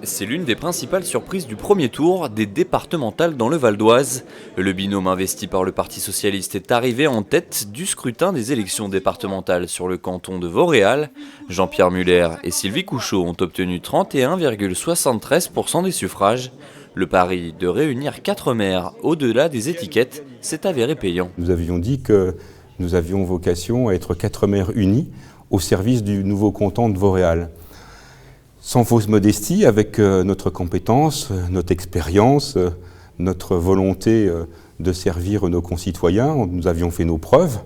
C'est l'une des principales surprises du premier tour des départementales dans le Val d'Oise. Le binôme investi par le Parti socialiste est arrivé en tête du scrutin des élections départementales sur le canton de Vauréal. Jean-Pierre Muller et Sylvie Couchot ont obtenu 31,73% des suffrages. Le pari de réunir 4 maires au-delà des étiquettes s'est avéré payant. Nous avions dit que nous avions vocation à être 4 maires unis au service du nouveau canton de Vauréal. Sans fausse modestie, avec notre compétence, notre expérience, notre volonté de servir nos concitoyens, nous avions fait nos preuves.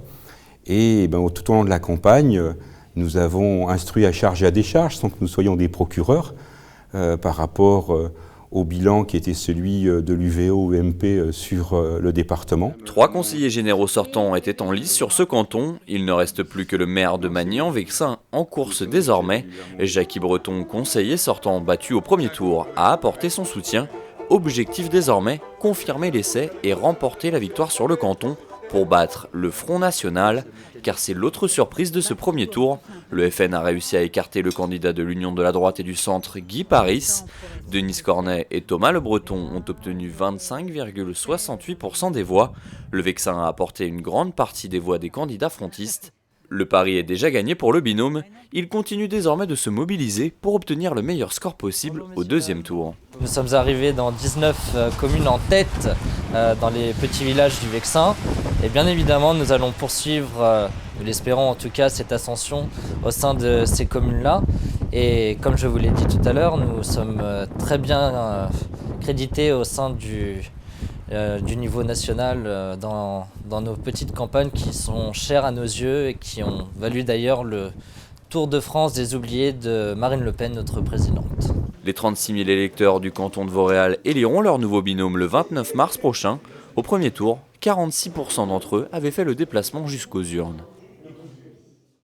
Et tout au long de la campagne, nous avons instruit à charge et à décharge, sans que nous soyons des procureurs, par rapport au bilan qui était celui de l'UVO-UMP sur le département. 3 conseillers généraux sortants étaient en lice sur ce canton. Il ne reste plus que le maire de Magny-en-Vexin en course désormais. Jackie Breton, conseiller sortant battu au premier tour, a apporté son soutien. Objectif désormais, confirmer l'essai et remporter la victoire sur le canton pour battre le Front National, car c'est l'autre surprise de ce premier tour. Le FN a réussi à écarter le candidat de l'Union de la droite et du centre, Guy Paris. Denis Cornet et Thomas Le Breton ont obtenu 25,68% des voix. Le Vexin a apporté une grande partie des voix des candidats frontistes. Le pari est déjà gagné pour le binôme. Il continue désormais de se mobiliser pour obtenir le meilleur score possible au deuxième tour. Nous sommes arrivés dans 19 communes en tête dans les petits villages du Vexin. Et bien évidemment, nous allons poursuivre, nous l'espérons en tout cas, cette ascension au sein de ces communes-là. Et comme je vous l'ai dit tout à l'heure, nous sommes très bien crédités au sein du niveau national dans nos petites campagnes qui sont chères à nos yeux et qui ont valu d'ailleurs le Tour de France des oubliés de Marine Le Pen, notre présidente. Les 36 000 électeurs du canton de Vauréal éliront leur nouveau binôme le 29 mars prochain. Au premier tour, 46% d'entre eux avaient fait le déplacement jusqu'aux urnes.